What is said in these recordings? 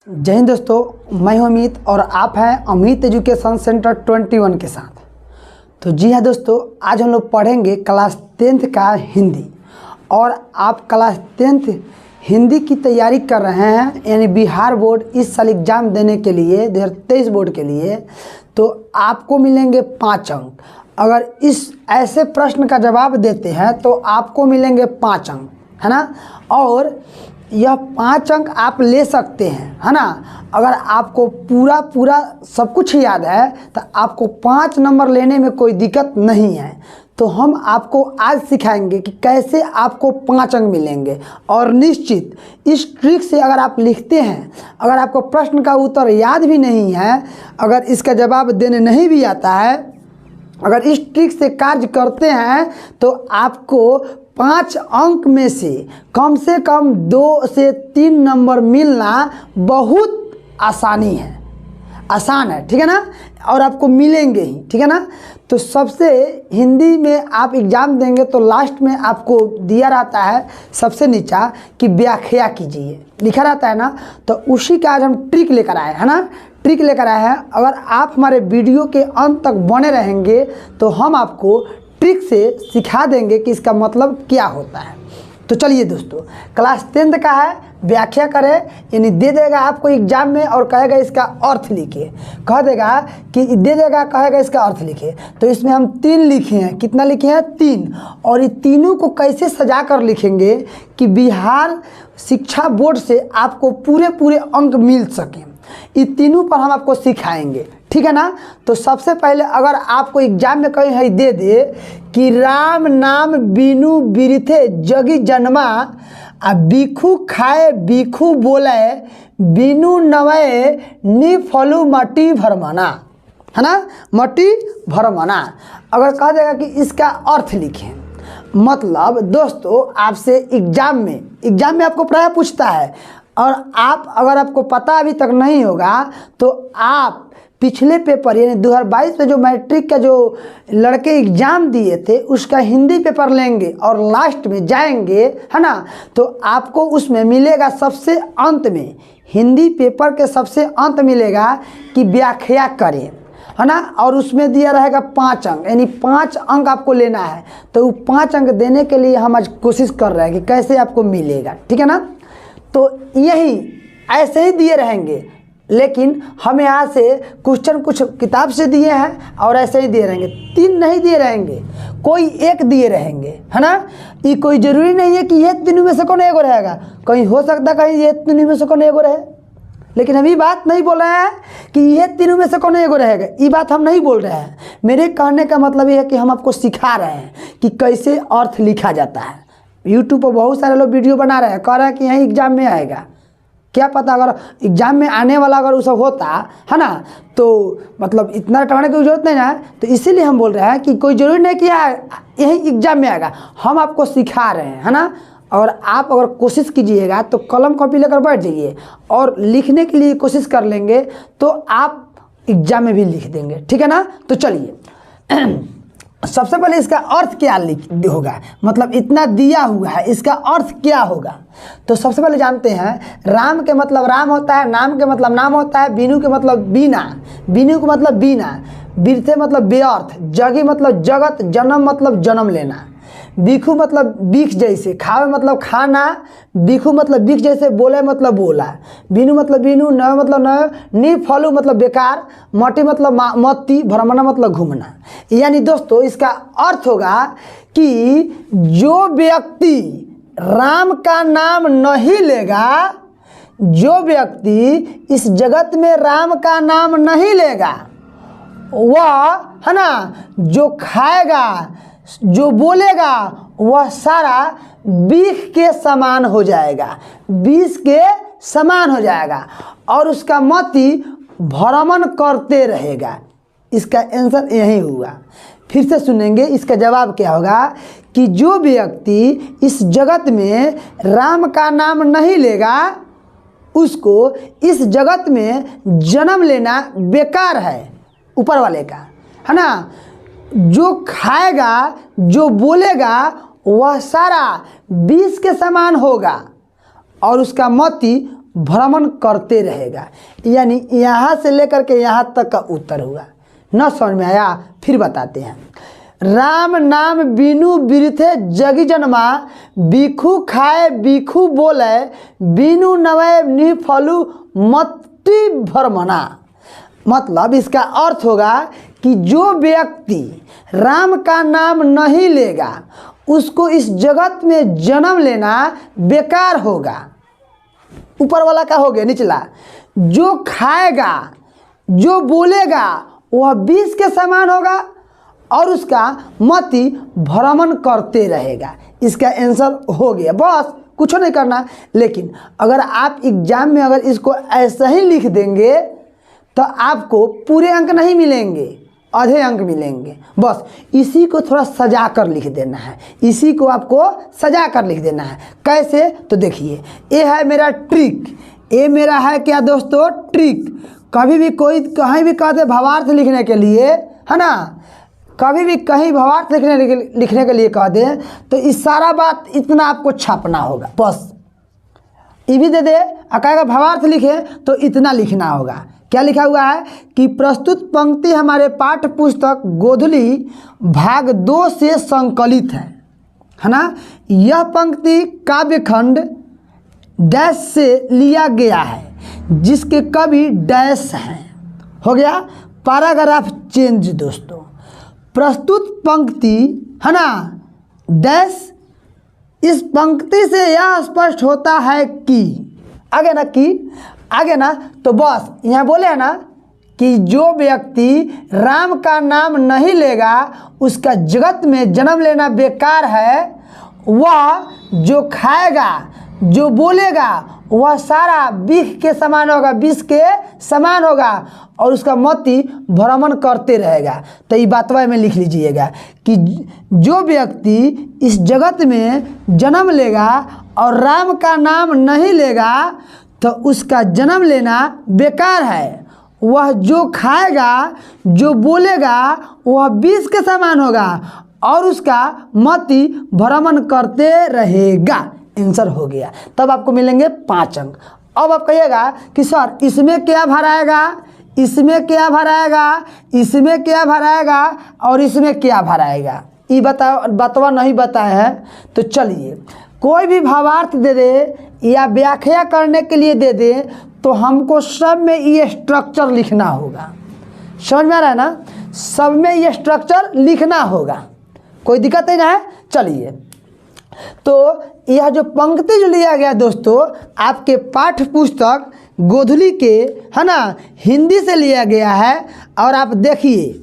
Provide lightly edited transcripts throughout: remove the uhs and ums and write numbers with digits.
जय हिंद दोस्तों, मैं हूं अमित और आप हैं अमित एजुकेशन सेंटर 21 के साथ। तो जी हाँ दोस्तों, आज हम लोग पढ़ेंगे क्लास 10th का हिंदी। और आप क्लास 10th हिंदी की तैयारी कर रहे हैं, यानी बिहार बोर्ड इस साल एग्ज़ाम देने के लिए 2023 बोर्ड के लिए, तो आपको मिलेंगे 5 अंक। अगर इस ऐसे प्रश्न का जवाब देते हैं तो आपको मिलेंगे 5 अंक, है ना। और यह 5 अंक आप ले सकते हैं, है ना। अगर आपको पूरा सब कुछ याद है तो आपको 5 नंबर लेने में कोई दिक्कत नहीं है। तो हम आपको आज सिखाएंगे कि कैसे आपको 5 अंक मिलेंगे। और निश्चित इस ट्रिक से अगर आप लिखते हैं, अगर आपको प्रश्न का उत्तर याद भी नहीं है, अगर इसका जवाब देने नहीं भी आता है, अगर इस ट्रिक से कार्य करते हैं तो आपको 5 अंक में से कम 2 से 3 नंबर मिलना बहुत आसान है, ठीक है ना। और आपको मिलेंगे ही, ठीक है ना। तो सबसे हिंदी में आप एग्ज़ाम देंगे तो लास्ट में आपको दिया रहता है सबसे नीचा कि व्याख्या कीजिए, लिखा रहता है ना। तो उसी का आज हम ट्रिक लेकर आए हैं ना, ट्रिक लेकर आए हैं। अगर आप हमारे वीडियो के अंत तक बने रहेंगे तो हम आपको ट्रिक से सिखा देंगे कि इसका मतलब क्या होता है। तो चलिए दोस्तों, क्लास 10th का है, व्याख्या करें, यानी दे देगा आपको एग्जाम में और कहेगा इसका अर्थ लिखिए, कह देगा कि दे देगा, कहेगा इसका अर्थ लिखिए। तो इसमें हम 3 लिखे हैं, कितना लिखे हैं 3। और ये तीनों को कैसे सजा कर लिखेंगे कि बिहार शिक्षा बोर्ड से आपको पूरे अंक मिल सकें, ये तीनों पर हम आपको सिखाएंगे, ठीक है ना। तो सबसे पहले अगर आपको एग्जाम में कहीं है दे दे कि राम नाम बीनू बिरथे जगी जन्मा आ बीखू खाए बीखू बोले बीनू नवए नी फलू मटी भरमाना, है ना, मटी भरमाना। अगर कह देगा कि इसका अर्थ लिखें, मतलब दोस्तों आपसे एग्जाम में आपको प्राय पूछता है, और आप अगर आपको पता अभी तक नहीं होगा तो आप पिछले पेपर यानी 2022 में जो मैट्रिक का जो लड़के एग्ज़ाम दिए थे उसका हिंदी पेपर लेंगे और लास्ट में जाएंगे, है ना। तो आपको उसमें मिलेगा सबसे अंत में, हिंदी पेपर के सबसे अंत मिलेगा कि व्याख्या करें, है ना। और उसमें दिया रहेगा 5 अंक, यानी 5 अंक आपको लेना है। तो वो 5 अंक देने के लिए हम आज कोशिश कर रहे हैं कि कैसे आपको मिलेगा, ठीक है ना। तो यही ऐसे ही दिए रहेंगे, लेकिन हम यहाँ से क्वेश्चन कुछ किताब से दिए हैं और ऐसे ही दिए रहेंगे। 3 नहीं दिए रहेंगे, कोई एक दिए रहेंगे, है ना। ये कोई ज़रूरी नहीं है कि ये तीनों में से कौन एगो रहेगा, कहीं हो सकता है कहीं ये तीनों में से कौन एगो रहे। लेकिन हम ये बात नहीं बोल रहे हैं कि ये तीनों में से कौन एगो रहेगा, ये बात हम नहीं बोल रहे हैं। मेरे कहने का मतलब ये है कि हम आपको सिखा रहे हैं कि कैसे अर्थ लिखा जाता है। यूट्यूब पर बहुत सारे लोग वीडियो बना रहे हैं, कह रहे हैं कि यहीं एग्जाम में आएगा। क्या पता अगर एग्जाम में आने वाला अगर वो सब होता, है ना, तो मतलब इतना टमाने की जरूरत नहीं है। तो इसीलिए हम बोल रहे हैं कि कोई ज़रूरी नहीं कि यही एग्जाम में आएगा, हम आपको सिखा रहे हैं, है ना। और आप अगर कोशिश कीजिएगा तो कलम कॉपी लेकर बैठ जाइए और लिखने के लिए कोशिश कर लेंगे तो आप एग्जाम में भी लिख देंगे, ठीक है ना। तो चलिए सबसे पहले इसका अर्थ क्या होगा, मतलब इतना दिया हुआ है, इसका अर्थ क्या होगा। तो सबसे पहले जानते हैं, राम के मतलब राम होता है, नाम के मतलब नाम होता है, बीनू के मतलब बीना, बीनू के मतलब बीना, बिरथे मतलब व्यर्थ, जगी मतलब जगत, जन्म मतलब जन्म लेना, बीखू मतलब बीख जैसे, खावे मतलब खाना, बीखू मतलब बीख जैसे, बोले मतलब बोला, बीनू मतलब बीनू, नव मतलब नव, नी फलू मतलब बेकार, मटी मतलब मत्ती, भ्रमणा मतलब घूमना। यानी दोस्तों इसका अर्थ होगा कि जो व्यक्ति राम का नाम नहीं लेगा, जो व्यक्ति इस जगत में राम का नाम नहीं लेगा, वह, है ना, जो खाएगा जो बोलेगा वह सारा बीख के समान हो जाएगा, विष के समान हो जाएगा, और उसका मति भ्रमण करते रहेगा। इसका आंसर यही हुआ। फिर से सुनेंगे, इसका जवाब क्या होगा कि जो व्यक्ति इस जगत में राम का नाम नहीं लेगा उसको इस जगत में जन्म लेना बेकार है, ऊपर वाले का, है ना। जो खाएगा जो बोलेगा वह सारा विष के समान होगा और उसका मति भ्रमण करते रहेगा, यानी यहाँ से लेकर के यहाँ तक का उत्तर हुआ। न समझ में आया? फिर बताते हैं। राम नाम बिनु बिरथे जगी जन्मा, बिखू खाए बिखू बोले, बिनु नवय निफलु मति भ्रमणा। मतलब इसका अर्थ होगा कि जो व्यक्ति राम का नाम नहीं लेगा उसको इस जगत में जन्म लेना बेकार होगा। ऊपर वाला का हो गया निचला। जो खाएगा जो बोलेगा वह विष के समान होगा और उसका मति भ्रमण करते रहेगा। इसका आंसर हो गया, बस कुछ नहीं करना। लेकिन अगर आप एग्जाम में अगर इसको ऐसा ही लिख देंगे तो आपको पूरे अंक नहीं मिलेंगे, आधे अंक मिलेंगे। बस इसी को थोड़ा सजा कर लिख देना है, इसी को आपको सजा कर लिख देना है। कैसे? तो देखिए, ये है मेरा ट्रिक, ये मेरा है क्या दोस्तों, ट्रिक। कभी भी कोई कहीं भी कहते भावार्थ लिखने के लिए, है ना, कभी भी कहीं भावार्थ लिखने के लिए कह दे तो इस सारा बात इतना आपको छापना होगा। बस ये भी दे दे कहेगा भावार्थ लिखे तो इतना लिखना होगा। क्या लिखा हुआ है कि प्रस्तुत पंक्ति हमारे पाठ्य पुस्तक गोधली भाग 2 से संकलित है ना। यह पंक्ति काव्यखंड डैश से लिया गया है जिसके कवि डैश हैं। हो गया पैराग्राफ चेंज दोस्तों। प्रस्तुत पंक्ति है ना डैश, इस पंक्ति से यह स्पष्ट होता है कि आगे ना, कि आगे ना, तो बस यहाँ बोले है ना कि जो व्यक्ति राम का नाम नहीं लेगा उसका जगत में जन्म लेना बेकार है। वह जो खाएगा जो बोलेगा वह सारा विष के समान होगा, विष के समान होगा और उसका मति भ्रमण करते रहेगा। तो ये बातवा में लिख लीजिएगा कि जो व्यक्ति इस जगत में जन्म लेगा और राम का नाम नहीं लेगा तो उसका जन्म लेना बेकार है। वह जो खाएगा जो बोलेगा वह विष के समान होगा और उसका मति भ्रमण करते रहेगा। आंसर हो गया। तब आपको मिलेंगे 5 अंक। अब आप कहिएगा कि सर इसमें क्या भराएगा, इसमें क्या भराएगा, इसमें क्या भराएगा और इसमें क्या भराएगा, ये बतवा नहीं बताया है। तो चलिए कोई भी भावार्थ दे दे या व्याख्या करने के लिए दे दे तो हमको सब में ये स्ट्रक्चर लिखना होगा। समझ में आ रहा है ना? सब में ये स्ट्रक्चर लिखना होगा, कोई दिक्कत नहीं है। चलिए तो यह जो पंक्ति जो लिया गया दोस्तों आपके पाठ्य पुस्तक गोधली के है ना हिंदी से लिया गया है। और आप देखिए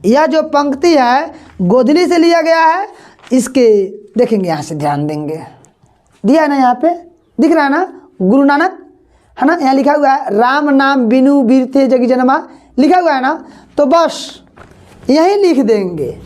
यह जो पंक्ति है गोधली से लिया गया है। इसके देखेंगे यहाँ से ध्यान देंगे, दिया है ना, यहाँ पे दिख रहा है ना, गुरु नानक है ना, यहाँ लिखा हुआ है राम नाम बिनु बिरथे जगी जन्मा, लिखा हुआ है ना। तो बस यही लिख देंगे।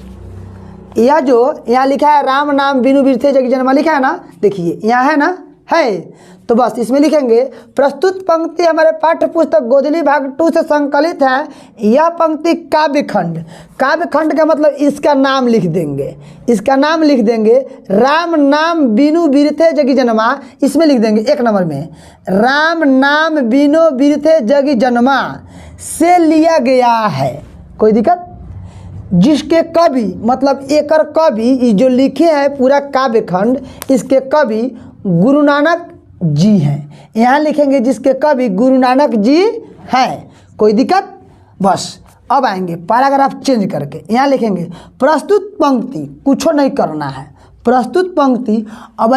यह जो यहाँ लिखा है राम नाम बिनु बिरथे जगी जन्मा लिखा है ना, देखिए यहाँ है ना, है। तो बस इसमें लिखेंगे प्रस्तुत पंक्ति हमारे पाठ्य पुस्तक गोधली भाग 2 से संकलित है। यह पंक्ति काव्यखंड, काव्यखंड का मतलब इसका नाम लिख देंगे, इसका नाम लिख देंगे राम नाम बिनु बिरथे जगी जन्मा। इसमें लिख देंगे 1 नंबर में राम नाम बिनु बिरथे जगी जन्मा से लिया गया है। कोई दिक्कत? जिसके कवि मतलब एकर कवि जो लिखे हैं पूरा काव्यखंड, इसके कवि गुरु नानक जी हैं। यहाँ लिखेंगे जिसके कवि गुरु नानक जी हैं। कोई दिक्कत? बस अब आएंगे पैराग्राफ चेंज करके, यहाँ लिखेंगे प्रस्तुत पंक्ति, कुछ नहीं करना है। प्रस्तुत पंक्ति अब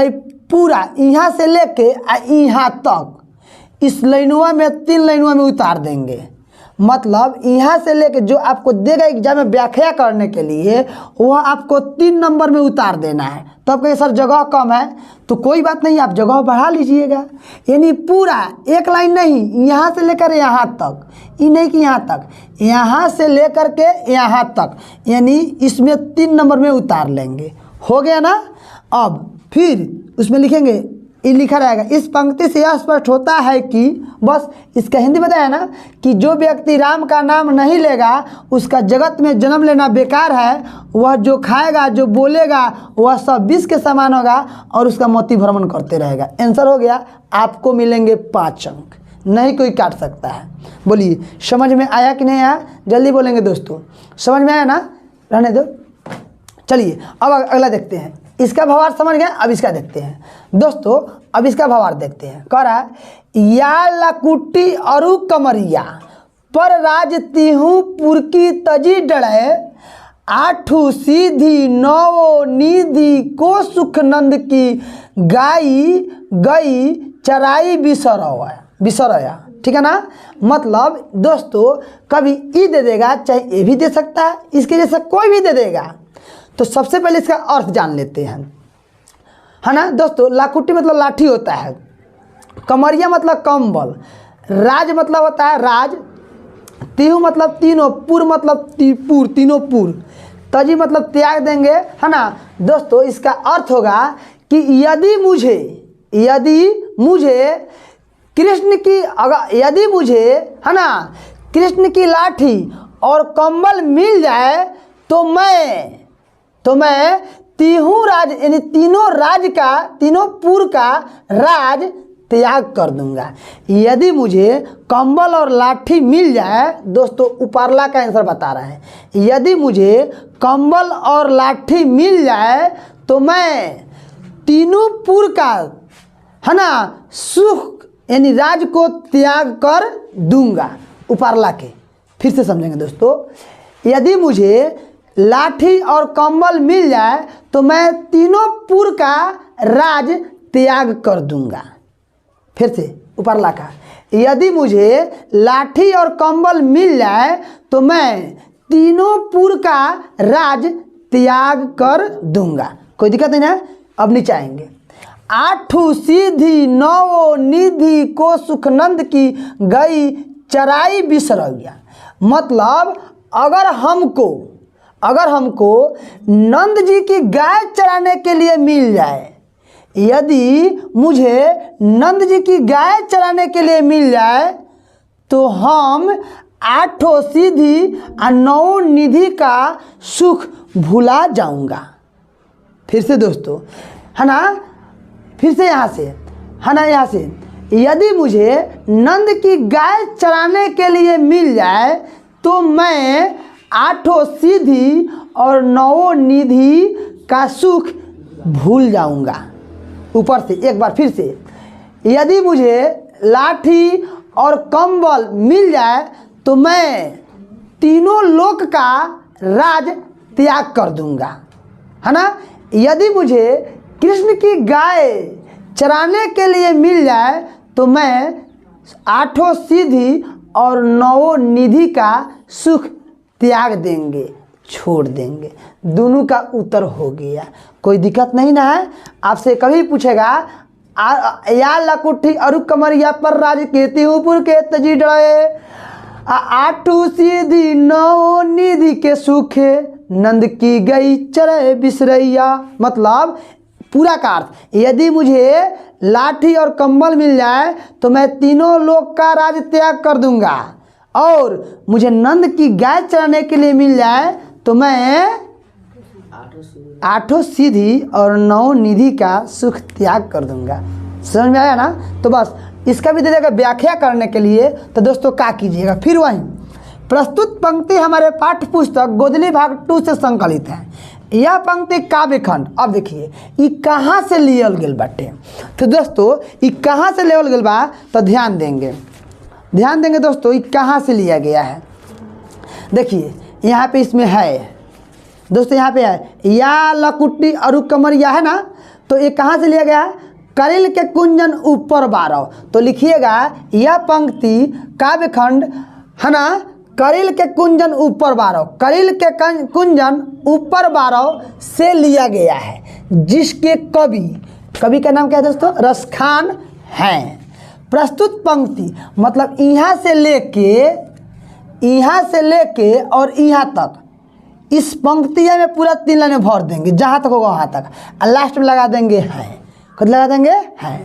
पूरा यहाँ से लेके यहाँ तक इस लाइनवा में 3 लाइनवा में उतार देंगे। मतलब यहाँ से लेके जो आपको देगा एग्जाम में व्याख्या करने के लिए वह आपको 3 नंबर में उतार देना है। तो आप कहें सर जगह कम है, तो कोई बात नहीं, आप जगह बढ़ा लीजिएगा। यानी पूरा 1 लाइन नहीं, यहाँ से लेकर यहाँ तक, ये नहीं कि यहाँ तक, यहाँ से लेकर के यहाँ तक, यानी इसमें 3 नंबर में उतार लेंगे। हो गया ना? अब फिर उसमें लिखेंगे ये लिखा रहेगा। इस पंक्ति से यह स्पष्ट होता है कि, बस इसका हिंदी बताया ना, कि जो व्यक्ति राम का नाम नहीं लेगा उसका जगत में जन्म लेना बेकार है। वह जो खाएगा जो बोलेगा वह सब विष के समान होगा और उसका मोती भ्रमण करते रहेगा। आंसर हो गया, आपको मिलेंगे 5 अंक, नहीं कोई काट सकता है। बोलिए समझ में आया कि नहीं आया, जल्दी बोलेंगे दोस्तों, समझ में आया ना, रहने दो। चलिए अब अगला देखते हैं। इसका भावार्थ समझ गए, अब इसका देखते हैं दोस्तों। अब इसका भावार्थ देखते हैं। कह रहा है या लकुटी अरु कमरिया पर राज तिहू पुरकी तजी डरे, आठू सीधी नौ निधि को सुखनंद की गाई गई चराई बिसरया। ठीक है ना। मतलब दोस्तों कभी ई दे देगा, चाहे ए भी दे सकता है, इसके जैसा कोई भी दे देगा। तो सबसे पहले इसका अर्थ जान लेते हैं, है ना दोस्तों। लाकुटी मतलब लाठी होता है, कमरिया मतलब कंबल, राज मतलब होता है राज, तिहु मतलब तीनों, पुर मतलब पुर, तीनों पुर, तजी मतलब त्याग देंगे, है ना दोस्तों। इसका अर्थ होगा कि यदि मुझे कृष्ण की, अगर यदि मुझे, है ना, कृष्ण की लाठी और कंबल मिल जाए तो मैं तीहू राज यानी तीनों राज का, तीनों पुर का राज त्याग कर दूंगा। यदि मुझे कंबल और लाठी मिल जाए, दोस्तों उपरला का आंसर बता रहे हैं, यदि मुझे कंबल और लाठी मिल जाए तो मैं तीनों पुर का, है ना, सुख यानी राज को त्याग कर दूंगा। उपरला के फिर से समझेंगे दोस्तों। यदि मुझे लाठी और कंबल मिल जाए तो मैं तीनों पुर का राज त्याग कर दूंगा। फिर से उपरला का, यदि मुझे लाठी और कंबल मिल जाए तो मैं तीनों पुर का राज त्याग कर दूंगा। कोई दिक्कत नहीं ना। अब नीचे आएंगे। आठू सीधी नौ निधि को सुखनंद की गई चराई बिसरैया। मतलब अगर हमको नंद जी की गाय चराने के लिए मिल जाए, यदि मुझे नंद जी की गाय चराने के लिए मिल जाए तो हम आठों सीधी और 9 निधि का सुख भुला जाऊंगा। फिर से दोस्तों, है ना, फिर से यहाँ से, है ना, यहाँ से, यदि मुझे नंद की गाय चराने के लिए मिल जाए तो मैं आठों सीधी और 9 निधि का सुख भूल जाऊंगा। ऊपर से एक बार फिर से, यदि मुझे लाठी और कंबल मिल जाए तो मैं तीनों लोक का राज त्याग कर दूंगा, है ना। यदि मुझे कृष्ण की गाय चराने के लिए मिल जाए तो मैं आठों सीधी और 9 निधि का सुख त्याग देंगे, छोड़ देंगे। दोनों का उत्तर हो गया, कोई दिक्कत नहीं ना है। आपसे कभी पूछेगा या लकुठी अरु कमरिया पर राज के तिहुपुर के तजी डरे, आठू सीधी 9 निधि के सुखे नंद की गई चरे बिसरैया। मतलब पूरा का अर्थ, यदि मुझे लाठी और कंबल मिल जाए तो मैं तीनों लोक का राज त्याग कर दूंगा, और मुझे नंद की गाय चराने के लिए मिल जाए तो मैं आठों सीधी और 9 निधि का सुख त्याग कर दूंगा। समझ में आया ना। तो बस इसका भी दे देगा व्याख्या करने के लिए। तो दोस्तों क्या कीजिएगा, फिर वहीं प्रस्तुत पंक्ति हमारे पाठ्य पुस्तक गोदली भाग 2 से संकलित है। यह पंक्ति काव्य खंड, अब देखिए ये कहाँ से लियल गेल बाटे। तो दोस्तों ये कहाँ से लियल गेल बा, तो ध्यान देंगे दोस्तों, ये कहाँ से लिया गया है। देखिए यहाँ पे इसमें है दोस्तों, यहाँ पे है या लकुटी अरु कमरिया, है ना। तो ये कहाँ से लिया गया है, कलिल के कुंजन ऊपर 12। तो लिखिएगा यह पंक्ति काव्य खंड, है ना, कलिल के कुंजन ऊपर 12, कलिल के कुंजन ऊपर 12 से लिया गया है, जिसके कवि का नाम क्या है दोस्तों, रसखान हैं। प्रस्तुत पंक्ति मतलब यहाँ से लेके और यहाँ तक, इस पंक्तिया में पूरा 3 लाइन भर देंगे, जहाँ तक होगा वहाँ तक, और लास्ट में लगा देंगे हैं। खुद लगा देंगे है।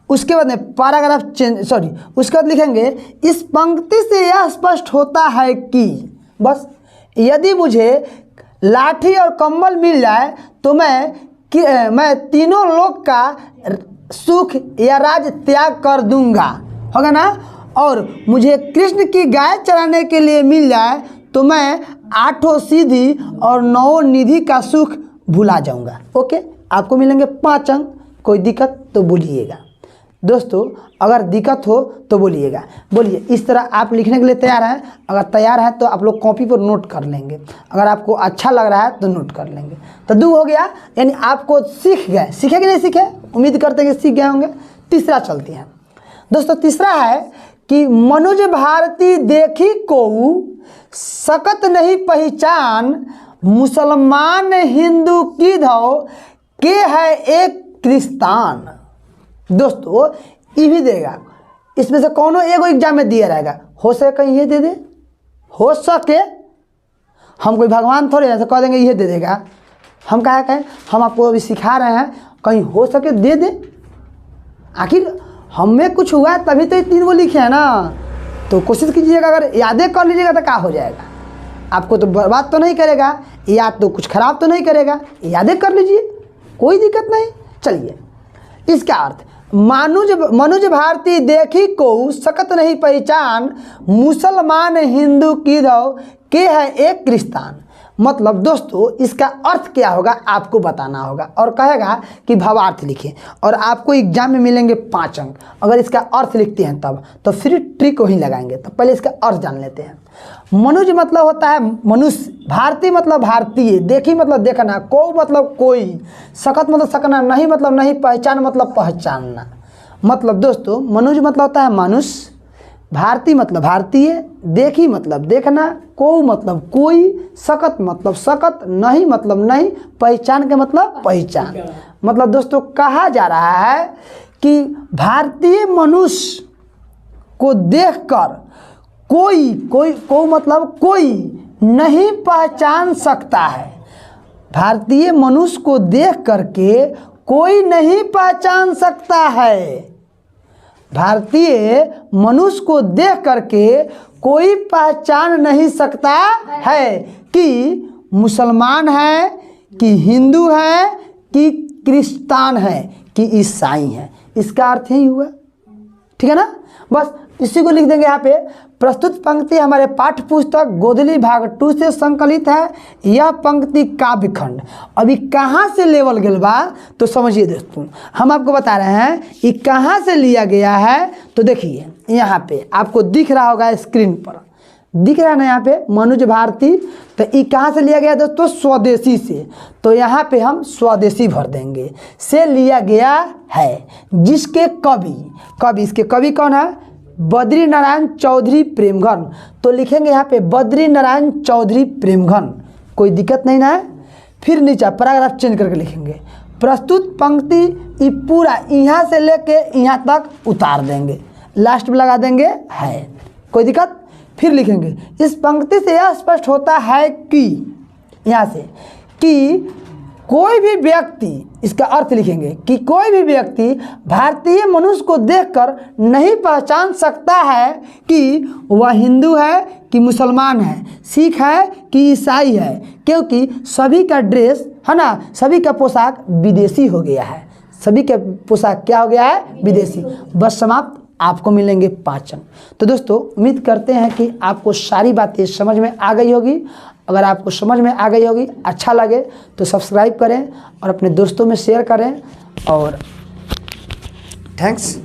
उसके बाद में पैराग्राफ उसके बाद लिखेंगे इस पंक्ति से यह स्पष्ट होता है कि, बस यदि मुझे लाठी और कंबल मिल जाए तो मैं तीनों लोक का सुख या राज त्याग कर दूंगा, होगा ना। और मुझे कृष्ण की गाय चराने के लिए मिल जाए तो मैं 8 सीधी और 9 निधि का सुख भुला जाऊंगा। ओके, आपको मिलेंगे 5 अंक। कोई दिक्कत तो बोलिएगा दोस्तों, अगर दिक्कत हो तो बोलिएगा। बोलिए, इस तरह आप लिखने के लिए तैयार हैं? अगर तैयार है तो आप लोग कॉपी पर नोट कर लेंगे, अगर आपको अच्छा लग रहा है तो नोट कर लेंगे। तो 2 हो गया, यानी आपको सीख गए। सीखे कि नहीं सीखे? उम्मीद करते हैं कि सीख गए होंगे। तीसरा चलते हैं दोस्तों। तीसरा है कि मनुज भारती देखी को सकत नहीं पहचान, मुसलमान हिंदू की धो के है एक क्रिस्तान। दोस्तों ये भी देगा, इसमें से कोनो एगो एग्जाम में दिया रहेगा। हो सके कहीं ये दे दे, हो सके। हम कोई भगवान थोड़े ऐसे कह देंगे ये दे देगा। हम कहा कहें, हम आपको अभी सिखा रहे हैं, कहीं हो सके दे दे। आखिर हमें कुछ हुआ है तभी तो ये 3 वो लिखे हैं ना। तो कोशिश कीजिएगा, अगर यादें कर लीजिएगा तो क्या हो जाएगा, आपको तो बर्बाद तो नहीं करेगा, याद तो कुछ खराब तो नहीं करेगा। यादें कर लीजिए, कोई दिक्कत नहीं। चलिए, इसका अर्थ मनुज भारती देखी को सकत नहीं पहचान, मुसलमान हिंदू की धो के है एक क्रिस्तान। मतलब दोस्तों इसका अर्थ क्या होगा आपको बताना होगा, और कहेगा कि भावार्थ लिखें, और आपको एग्जाम में मिलेंगे 5 अंक अगर इसका अर्थ लिखते हैं तब। तो फिर ट्रिक वहीं लगाएंगे। तो पहले इसका अर्थ जान लेते हैं। मनुज मतलब होता है मनुष्य, भारती मतलब भारतीय, देखी मतलब देखना, को मतलब कोई, सकत मतलब सकना, नहीं मतलब नहीं, पहचान मतलब पहचानना। मतलब दोस्तों मनुज मतलब होता है मनुष्य, भारती मतलब भारतीय, देखी मतलब देखना, को मतलब कोई, सकत मतलब सकत, नहीं मतलब नहीं, पहचान के मतलब पहचान। मतलब दोस्तों कहा जा रहा है कि भारतीय मनुष्य को देखकर को मतलब कोई नहीं पहचान सकता है। भारतीय मनुष्य को देख करके कोई नहीं पहचान सकता है। भारतीय मनुष्य को देख करके कोई पहचान नहीं सकता है कि मुसलमान है, कि हिंदू है, कि क्रिस्तान है, कि ईसाई है। इसका अर्थ यही हुआ, ठीक है ना। बस इसी को लिख देंगे यहाँ पे। प्रस्तुत पंक्ति हमारे पाठ्य पुस्तक गोधली भाग 2 से संकलित है। यह पंक्ति काव्य खंड अभी कहाँ से लेवल गया बा तो समझिए दोस्तों, हम आपको बता रहे हैं ये कहाँ से लिया गया है। तो देखिए यहाँ पे आपको दिख रहा होगा, स्क्रीन पर दिख रहा है ना यहाँ पे मनुज भारती। तो ये कहाँ से लिया गया दोस्तों? स्वदेशी से। तो यहाँ पे हम स्वदेशी भर देंगे, से लिया गया है। जिसके कवि इसके कवि कौन है? बद्री नारायण चौधरी प्रेमघन। तो लिखेंगे यहाँ पे बद्री नारायण चौधरी प्रेमघन, कोई दिक्कत नहीं ना है। फिर नीचे पैराग्राफ चेंज करके लिखेंगे प्रस्तुत पंक्ति ये पूरा यहाँ से लेके यहाँ तक उतार देंगे, लास्ट में लगा देंगे है, कोई दिक्कत। फिर लिखेंगे इस पंक्ति से यह स्पष्ट होता है कि, यहाँ से कि कोई भी व्यक्ति, इसका अर्थ लिखेंगे कि कोई भी व्यक्ति भारतीय मनुष्य को देखकर नहीं पहचान सकता है कि वह हिंदू है कि मुसलमान है, सिख है कि ईसाई है, क्योंकि सभी का ड्रेस है ना, सभी का पोशाक विदेशी हो गया है। सभी का पोशाक क्या हो गया है? विदेशी। बस समाप्त। आपको मिलेंगे 5 अंक। तो दोस्तों उम्मीद करते हैं कि आपको सारी बातें समझ में आ गई होगी। अगर आपको समझ में आ गई होगी, अच्छा लगे तो सब्सक्राइब करें और अपने दोस्तों में शेयर करें। और थैंक्स।